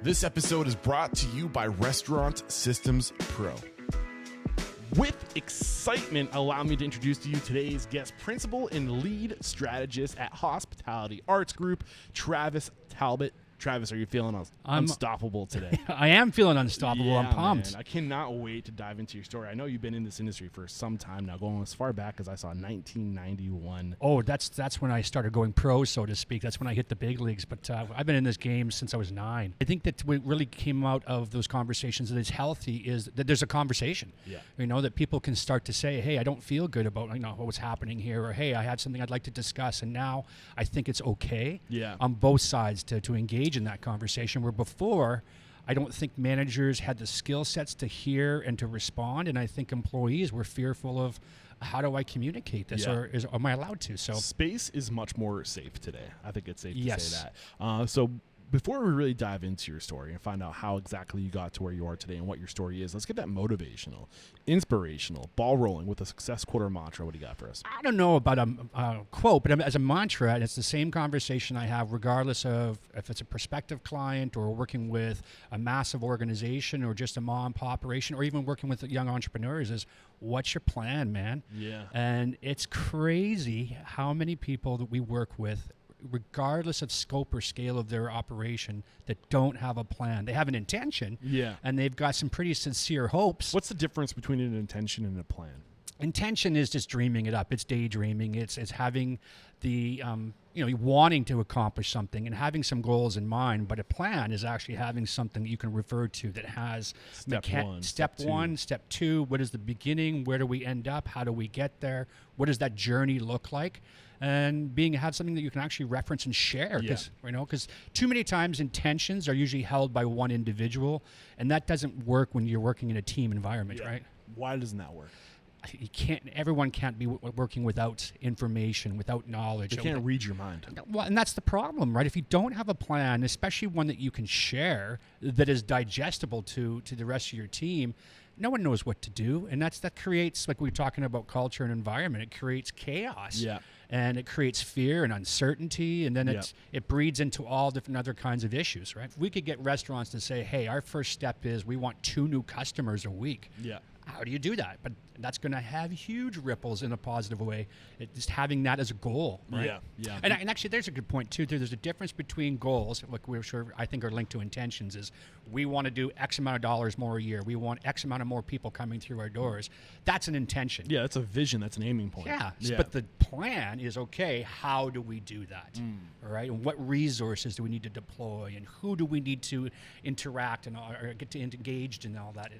This episode is brought to you by Restaurant Systems Pro. With excitement, allow me to introduce to you today's guest, Principal and Lead Strategist at Hospitality Arts Group, Travis Talbot. Travis, are you feeling unstoppable today? I am feeling unstoppable. Yeah, I'm pumped. Man. I cannot wait to dive into your story. I know you've been in this industry for some time now, going as far back as I saw 1991. Oh, that's when I started going pro, so to speak. That's when I hit the big leagues. But I've been in this game since I was 9. I think that what really came out of those conversations that is healthy is that there's a conversation. Yeah. You know, that people can start to say, hey, I don't feel good about what's happening here, or hey, I had something I'd like to discuss, and now I think it's okay on both sides to engage in that conversation, where before I don't think managers had the skill sets to hear and to respond, and I think employees were fearful of how do I communicate this, or am I allowed to? So space is much more safe today. I think it's safe to say that. So before we really dive into your story and find out how exactly you got to where you are today and what your story is, let's get that motivational, inspirational, ball rolling with a success quote or mantra. What do you got for us? I don't know about a quote, but as a mantra, and it's the same conversation I have regardless of if it's a prospective client or working with a massive organization or just a mom and pop operation or even working with young entrepreneurs, is what's your plan, man? Yeah. And it's crazy how many people that we work with, regardless of scope or scale of their operation, that don't have a plan. They have an intention, and they've got some pretty sincere hopes. What's the difference between an intention and a plan? Intention is just dreaming it up. It's daydreaming. It's having the wanting to accomplish something and having some goals in mind. But a plan is actually having something that you can refer to that has step one, step two. What is the beginning? Where do we end up? How do we get there? What does that journey look like? And have something that you can actually reference and share, because too many times intentions are usually held by one individual, and that doesn't work when you're working in a team environment, right? Why doesn't that work? Everyone can't be working without information, without knowledge. They can't read your mind. Well, and that's the problem, right? If you don't have a plan, especially one that you can share that is digestible to the rest of your team, no one knows what to do. And that creates, like we were talking about culture and environment, it creates chaos. Yeah. And it creates fear and uncertainty, and then it breeds into all different other kinds of issues, right? If we could get restaurants to say, hey, our first step is we want 2 new customers a week. Yeah. How do you do that? But that's going to have huge ripples in a positive way. Just having that as a goal, right? Yeah. And actually, there's a good point too. There's a difference between goals, like I think are linked to intentions. Is we want to do X amount of dollars more a year. We want X amount of more people coming through our doors. That's an intention. Yeah, that's a vision. That's an aiming point. Yeah. But the plan is, okay, how do we do that? All right. And what resources do we need to deploy? And who do we need to interact and or get to engaged in all that?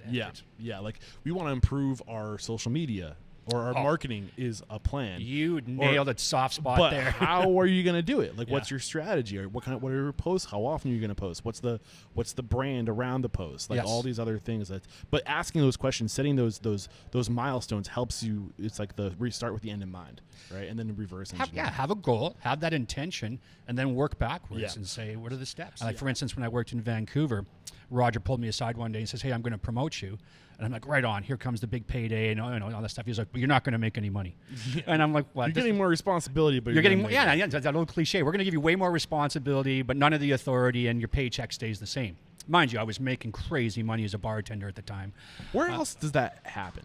Yeah. Like we want to improve our social media, or our marketing is a plan. You nailed a soft spot there. But how are you going to do it? Like, what's your strategy? Or what are your posts? How often are you going to post? What's the brand around the post? Like all these other things. But asking those questions, setting those milestones helps you. It's like the restart with the end in mind, right? And then reverse engineer. Have a goal, have that intention, and then work backwards and say, what are the steps? Like for instance, when I worked in Vancouver, Roger pulled me aside one day and says, hey, I'm going to promote you. And I'm like, right on, here comes the big payday and all that stuff. He's like, but you're not going to make any money. And I'm like, what? You're getting more responsibility, but you're getting more, that's that old cliche. We're going to give you way more responsibility, but none of the authority, and your paycheck stays the same. Mind you, I was making crazy money as a bartender at the time. Where else does that happen?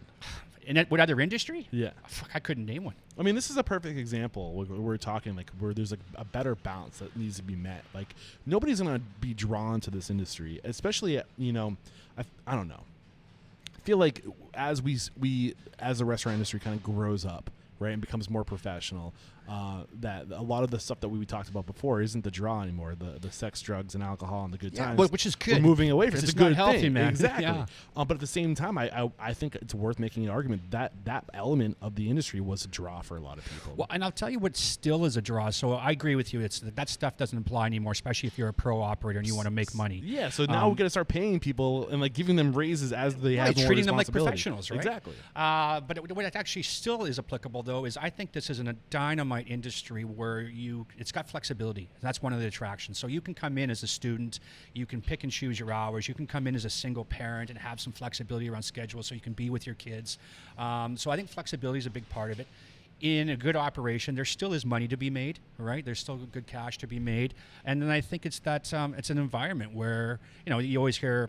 What other industry? Yeah. Fuck, I couldn't name one. I mean, this is a perfect example. We're talking like where there's a better balance that needs to be met. Like nobody's going to be drawn to this industry, especially I don't know. I feel like as as the restaurant industry kind of grows up, right, and becomes more professional, that a lot of the stuff that we talked about before isn't the draw anymore. The sex, drugs, and alcohol and the good times, which is good. We're moving away from it. It's a good healthy, thing, man. Exactly. But at the same time, I think it's worth making an argument that element of the industry was a draw for a lot of people. Well, and I'll tell you what still is a draw. So I agree with you. It's that stuff doesn't apply anymore, especially if you're a pro operator and you want to make money. Yeah. So now we're gonna start paying people and like giving them raises as they have more treating them like professionals, right? Exactly. But what actually still is applicable though is I think this is a dynamite industry where it's got flexibility. That's one of the attractions. So you can come in as a student, you can pick and choose your hours, you can come in as a single parent and have some flexibility around schedule so you can be with your kids. So I think flexibility is a big part of it. in a good operation, there still is money to be made, right? There's still good cash to be made. And then I think it's that it's an environment where, you always hear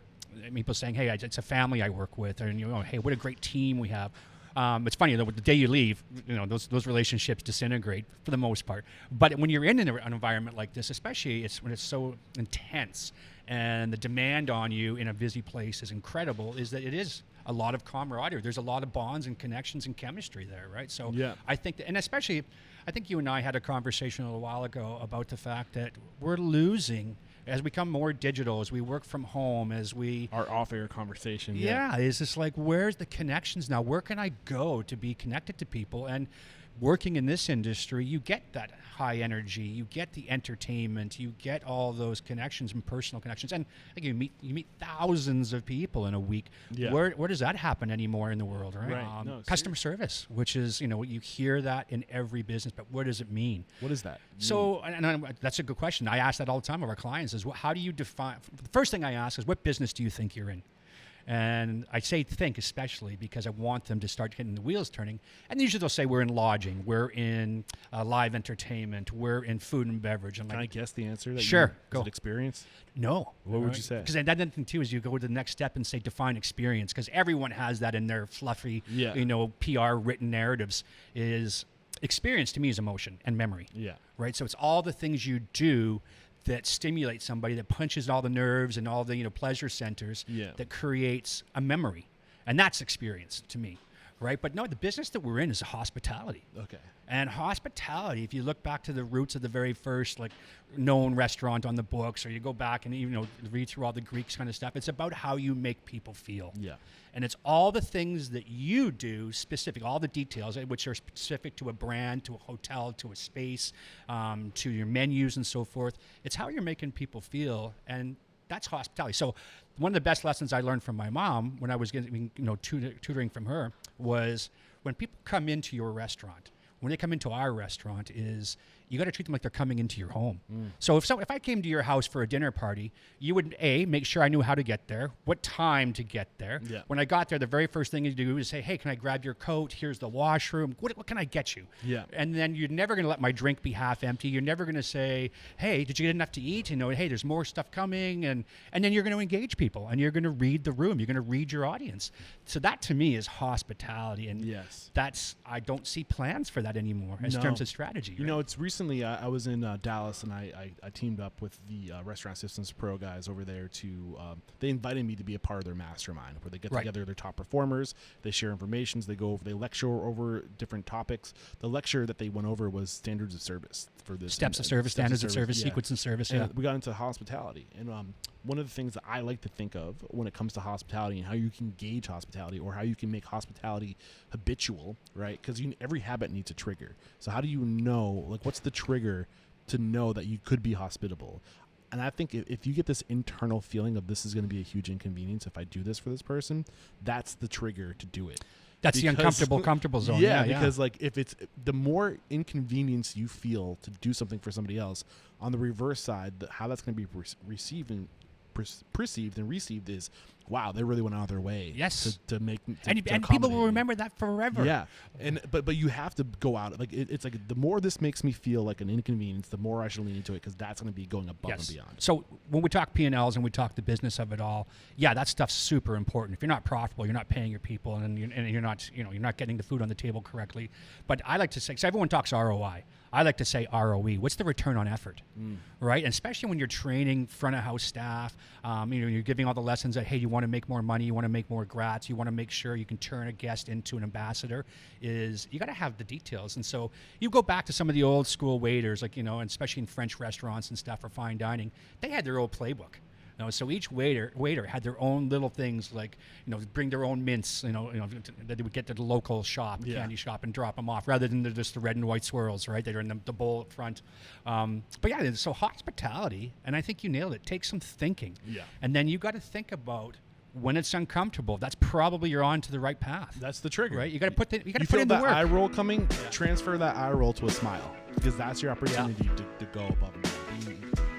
people saying, hey, it's a family I work with, and hey, what a great team we have. It's funny, though, the day you leave, those relationships disintegrate for the most part. But when you're in an environment like this, especially when it's so intense and the demand on you in a busy place is incredible, is that it is a lot of camaraderie. There's a lot of bonds and connections and chemistry there, right? So I think and especially, I think you and I had a conversation a little while ago about the fact that we're losing as we become more digital, as we work from home, as we... Our off-air conversation. Yeah, it's just like, where's the connections now? Where can I go to be connected to people? And working in this industry, you get that high energy, you get the entertainment, you get all those connections and personal connections. And I think you meet thousands of people in a week. Yeah. Where does that happen anymore in the world, right? No, customer service, which is, you hear that in every business, but what does it mean? What is that? So, and that's a good question. I ask that all the time of our clients is, how do you define, the first thing I ask is, what business do you think you're in? And I say think especially because I want them to start getting the wheels turning. And usually they'll say we're in lodging, we're in live entertainment, we're in food and beverage. Can I guess the answer? Sure, go. Is it experience? No. What would you say? Because that thing too is you go to the next step and say define experience, because everyone has that in their fluffy, PR written narratives. Is experience to me is emotion and memory. Yeah. Right. So it's all the things you do that stimulate somebody, that punches all the nerves and all the pleasure centers, that creates a memory, and that's experience to me, right? But no, the business that we're in is hospitality. Okay. And hospitality, if you look back to the roots of the very first known restaurant on the books, or you go back and read through all the Greek kind of stuff, it's about how you make people feel. Yeah. And it's all the things that you do specific, all the details, which are specific to a brand, to a hotel, to a space, to your menus and so forth. It's how you're making people feel, and that's hospitality. So one of the best lessons I learned from my mom when I was getting tutoring from her was when people come into your restaurant, when they come into our restaurant, is you got to treat them like they're coming into your home. So if I came to your house for a dinner party, you would make sure I knew how to get there, what time to get there. Yeah. When I got there, the very first thing you do is say, hey, can I grab your coat? Here's the washroom. What can I get you? Yeah. And then you're never going to let my drink be half empty. You're never going to say, hey, did you get enough to eat? Hey, there's more stuff coming. And then you're going to engage people, and you're going to read the room. You're going to read your audience. So that to me is hospitality. And I don't see plans for that anymore in terms of strategy. Right? It's recently I was in Dallas, and I teamed up with the Restaurant Systems Pro guys over there to they invited me to be a part of their mastermind, where they get together their top performers, they share information, they lecture over different topics. The lecture that they went over was standards of service for this. Steps of service, standards of service, sequence of service. And we got into hospitality, and one of the things that I like to think of when it comes to hospitality and how you can gauge hospitality, or how you can make hospitality habitual, right? Because every habit needs a trigger. So how do you know, what's the trigger to know that you could be hospitable? And I think if you get this internal feeling of this is going to be a huge inconvenience if I do this for this person, that's the trigger to do it. That's the comfortable zone. Yeah, because if it's the more inconvenience you feel to do something for somebody else, on the reverse side, how that's going to be perceived and received is, wow, they really went out of their way to make and people will remember that forever. Yeah, but you have to go out it's like the more this makes me feel like an inconvenience, the more I should lean into it, because that's going to be going above and beyond. So when we talk P&Ls and we talk the business of it all, that stuff's super important. If you're not profitable, you're not paying your people, and you're not you're not getting the food on the table correctly. But I like to say, because everyone talks ROI, I like to say ROE. What's the return on effort, right? And especially when you're training front of house staff, you're giving all the lessons that, hey, you want to make more money, you want to make more grats, you want to make sure you can turn a guest into an ambassador, is you got to have the details. And so you go back to some of the old school waiters, and especially in French restaurants and stuff or fine dining, they had their old playbook. So each waiter had their own little things, bring their own mints, that they would get to the local shop, candy shop, and drop them off, rather than just the red and white swirls, right? They're in the bowl up front. So hospitality, and I think you nailed it, takes some thinking. Yeah. And then you got to think about, when it's uncomfortable, that's probably you're on to the right path. That's the trigger, right? You got to put in the work. You feel that eye roll coming, transfer that eye roll to a smile, because that's your opportunity to go above and beyond.